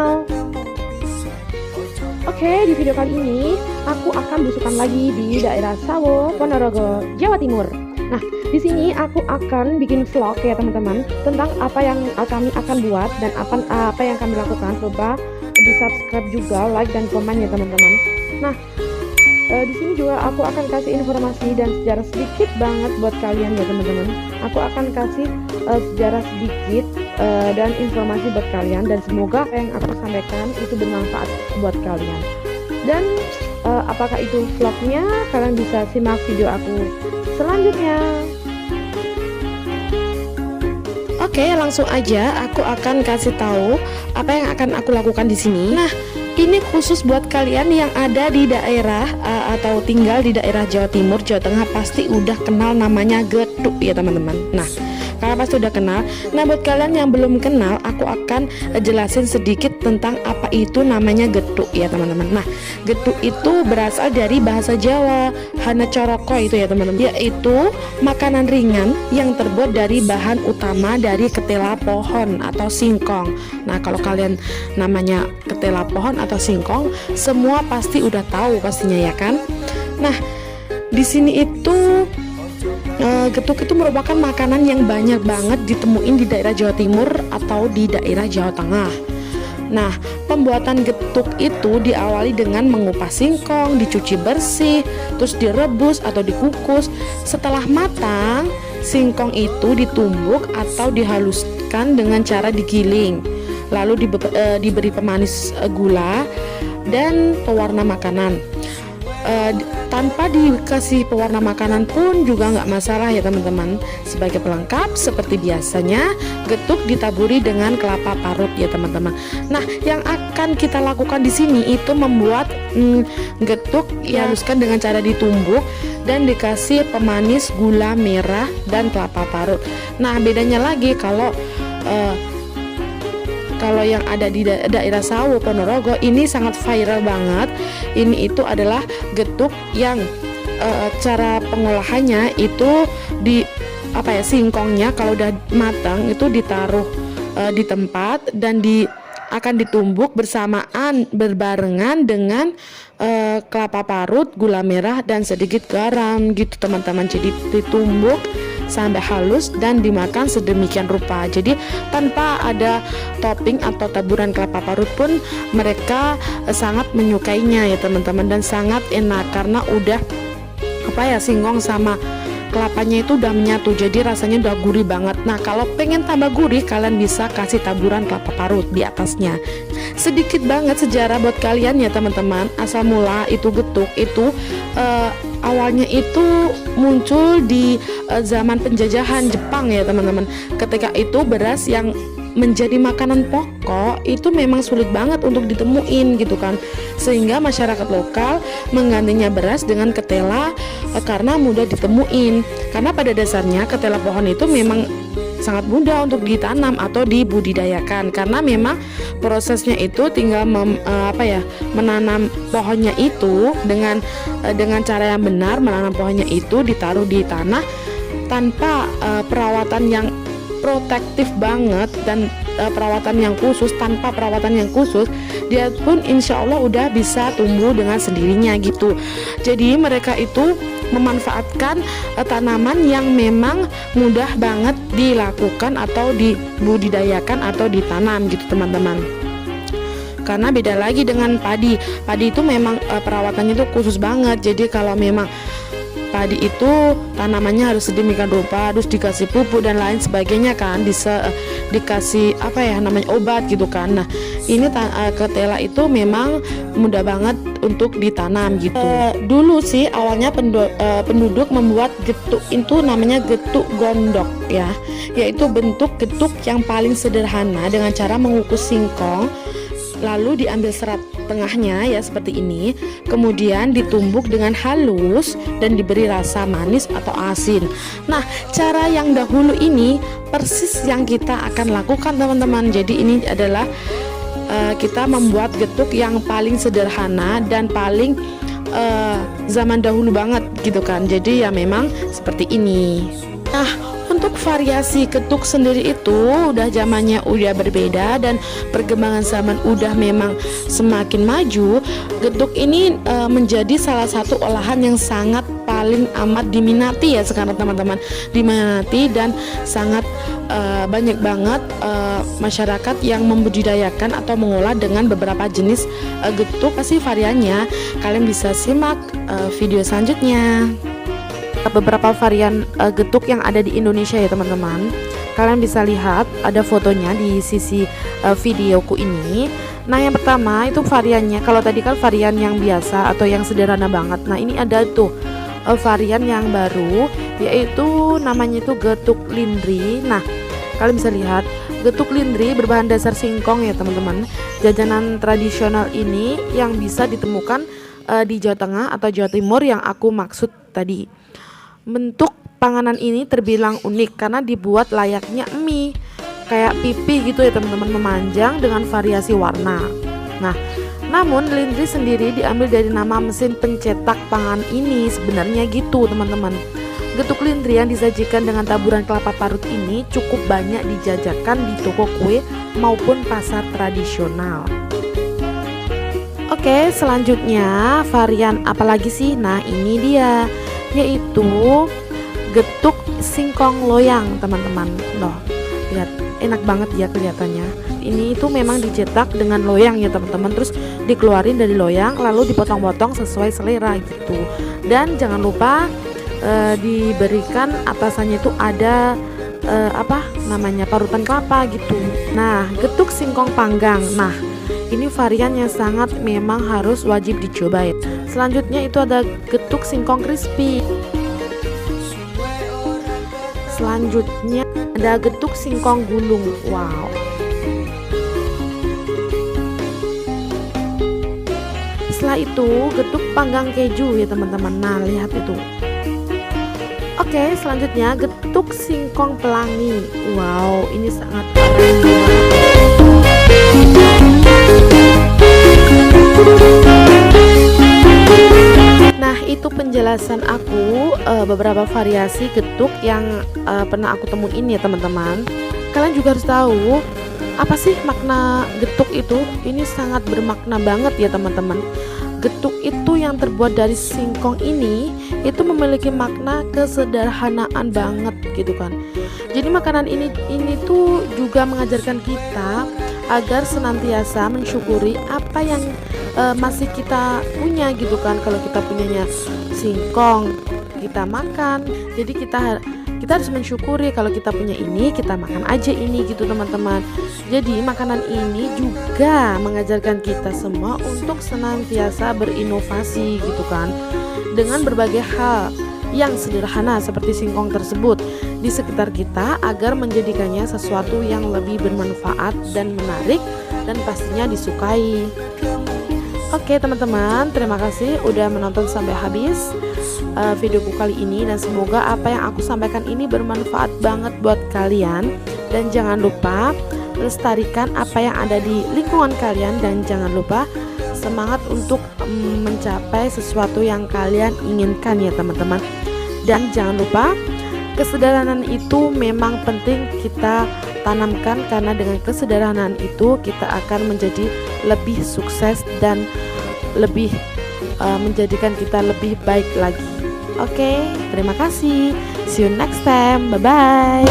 channel. Oke, di video kali ini aku akan belusukan lagi di daerah Sawo, Ponorogo, Jawa Timur. Nah, di sini aku akan bikin vlog ya teman-teman tentang apa yang kami akan buat dan apa yang kami lakukan. Coba di subscribe juga, like dan komen ya teman-teman. Nah, di sini juga aku akan kasih informasi dan sejarah sedikit banget buat kalian ya teman-teman. Aku akan kasih sejarah sedikit dan informasi buat kalian, dan semoga apa yang aku sampaikan itu bermanfaat buat kalian. Dan apakah itu vlognya, kalian bisa simak video aku selanjutnya. Oke, langsung aja aku akan kasih tahu apa yang akan aku lakukan di sini. Nah, ini khusus buat kalian yang ada di daerah atau tinggal di daerah Jawa Timur, Jawa Tengah, pasti udah kenal namanya getuk ya teman-teman. Nah, kalian pasti udah kenal. Nah, buat kalian yang belum kenal, aku akan jelasin sedikit tentang apa itu namanya getuk ya teman-teman. Nah, getuk itu berasal dari bahasa Jawa, hana coroko itu ya teman-teman, yaitu makanan ringan yang terbuat dari bahan utama dari ketela pohon atau singkong. Nah, kalau kalian namanya ketela pohon atau singkong, semua pasti udah tahu pastinya ya kan. Nah, di sini itu getuk itu merupakan makanan yang banyak banget ditemuin di daerah Jawa Timur atau di daerah Jawa Tengah. Nah, pembuatan getuk itu diawali dengan mengupas singkong, dicuci bersih, terus direbus atau dikukus. Setelah matang, singkong itu ditumbuk atau dihaluskan dengan cara digiling. Lalu diberi pemanis gula dan pewarna makanan. Tanpa dikasih pewarna makanan pun juga nggak masalah ya teman-teman. Sebagai pelengkap seperti biasanya, getuk ditaburi dengan kelapa parut ya teman-teman. Nah, yang akan kita lakukan di sini itu membuat getuk dihaluskan dengan cara ditumbuk dan dikasih pemanis gula merah dan kelapa parut. Nah, bedanya lagi kalau yang ada di daerah Sawo, Ponorogo, ini sangat viral banget. Ini itu adalah getuk yang cara pengolahannya itu singkongnya kalau udah matang itu ditaruh di tempat dan akan ditumbuk berbarengan dengan kelapa parut, gula merah dan sedikit garam gitu teman-teman. Jadi ditumbuk sampai halus dan dimakan sedemikian rupa. Jadi tanpa ada topping atau taburan kelapa parut pun mereka sangat menyukainya ya teman-teman, dan sangat enak karena udah singkong sama kelapanya itu udah menyatu, jadi rasanya udah gurih banget. Nah, kalau pengen tambah gurih, kalian bisa kasih taburan kelapa parut di atasnya. Sedikit banget sejarah buat kalian ya teman-teman. Asal mula itu getuk itu awalnya itu muncul di zaman penjajahan Jepang ya teman-teman. Ketika itu beras yang menjadi makanan pokok itu memang sulit banget untuk ditemuin gitu kan, sehingga masyarakat lokal menggantinya beras dengan ketela karena mudah ditemuin. Karena pada dasarnya ketela pohon itu memang sangat mudah untuk ditanam atau dibudidayakan, karena memang prosesnya itu tinggal menanam pohonnya itu dengan cara yang benar. Menanam pohonnya itu ditaruh di tanah tanpa perawatan yang protektif banget dan perawatan yang khusus. Tanpa perawatan yang khusus, dia pun insya Allah udah bisa tumbuh dengan sendirinya gitu. Jadi mereka itu memanfaatkan tanaman yang memang mudah banget dilakukan atau dibudidayakan atau ditanam gitu teman-teman. Karena beda lagi dengan padi. Padi itu memang perawatannya itu khusus banget. Jadi kalau memang padi itu tanamannya harus sedemikian rupa, harus dikasih pupuk dan lain sebagainya kan, dikasih obat gitu kan. Nah, ini ketela itu memang mudah banget untuk ditanam gitu. Dulu sih awalnya penduduk membuat getuk itu namanya getuk gondok ya, yaitu bentuk getuk yang paling sederhana dengan cara mengukus singkong, lalu diambil serat tengahnya ya seperti ini, kemudian ditumbuk dengan halus dan diberi rasa manis atau asin. Nah, cara yang dahulu ini persis yang kita akan lakukan teman-teman. Jadi ini adalah kita membuat getuk yang paling sederhana dan paling zaman dahulu banget gitu kan. Jadi ya memang seperti ini. Nah, untuk variasi getuk sendiri itu udah zamannya udah berbeda dan perkembangan zaman udah memang semakin maju. Getuk ini menjadi salah satu olahan yang sangat paling amat diminati ya sekarang teman-teman, diminati dan sangat banyak banget masyarakat yang membudidayakan atau mengolah dengan beberapa jenis getuk. Pasti variannya kalian bisa simak video selanjutnya. Beberapa varian getuk yang ada di Indonesia ya teman-teman, kalian bisa lihat ada fotonya di sisi videoku ini. Nah yang pertama itu variannya, kalau tadi kan varian yang biasa atau yang sederhana banget. Nah ini ada tuh varian yang baru, yaitu namanya itu getuk lindri. Nah kalian bisa lihat getuk lindri berbahan dasar singkong ya teman-teman. Jajanan tradisional ini yang bisa ditemukan di Jawa Tengah atau Jawa Timur yang aku maksud tadi. Bentuk panganan ini terbilang unik karena dibuat layaknya mie, kayak pipi gitu ya teman-teman, memanjang dengan variasi warna. Nah, namun lindri sendiri diambil dari nama mesin pencetak pangan ini sebenarnya gitu teman-teman. Getuk lindri yang disajikan dengan taburan kelapa parut ini cukup banyak dijajakan di toko kue maupun pasar tradisional. Oke, selanjutnya varian apa lagi sih? Nah, ini dia, yaitu getuk singkong loyang teman-teman. Loh, lihat enak banget ya kelihatannya. Ini itu memang dicetak dengan loyang ya teman-teman, terus dikeluarin dari loyang lalu dipotong-potong sesuai selera gitu. Dan jangan lupa diberikan atasannya itu ada apa namanya, parutan kelapa gitu. Nah, getuk singkong panggang. Nah, ini varian yang sangat memang harus wajib dicoba ya. Selanjutnya itu ada getuk singkong crispy. Selanjutnya ada getuk singkong gulung. Wow. Setelah itu getuk panggang keju ya teman-teman. Nah, lihat itu. Oke, selanjutnya getuk singkong pelangi. Wow, ini sangat Nah, itu penjelasan aku beberapa variasi getuk yang pernah aku temuin ya teman-teman. Kalian juga harus tahu apa sih makna getuk itu. Ini sangat bermakna banget ya teman-teman. Getuk itu yang terbuat dari singkong ini itu memiliki makna kesederhanaan banget gitu kan. Jadi makanan ini tuh juga mengajarkan kita agar senantiasa mensyukuri apa yang masih kita punya gitu kan. Kalau kita punyanya singkong, kita makan. Jadi kita harus mensyukuri kalau kita punya ini, kita makan aja ini gitu teman-teman. Jadi makanan ini juga mengajarkan kita semua untuk senantiasa berinovasi gitu kan, dengan berbagai hal yang sederhana seperti singkong tersebut di sekitar kita agar menjadikannya sesuatu yang lebih bermanfaat dan menarik dan pastinya disukai. Oke teman-teman, terima kasih udah menonton sampai habis videoku kali ini, dan semoga apa yang aku sampaikan ini bermanfaat banget buat kalian. Dan jangan lupa lestarikan apa yang ada di lingkungan kalian, dan jangan lupa semangat untuk mencapai sesuatu yang kalian inginkan ya teman-teman. Dan jangan lupa kesederhanaan itu memang penting kita tanamkan, karena dengan kesederhanaan itu kita akan menjadi lebih sukses dan lebih menjadikan kita lebih baik lagi. Oke, terima kasih. See you next time. Bye bye.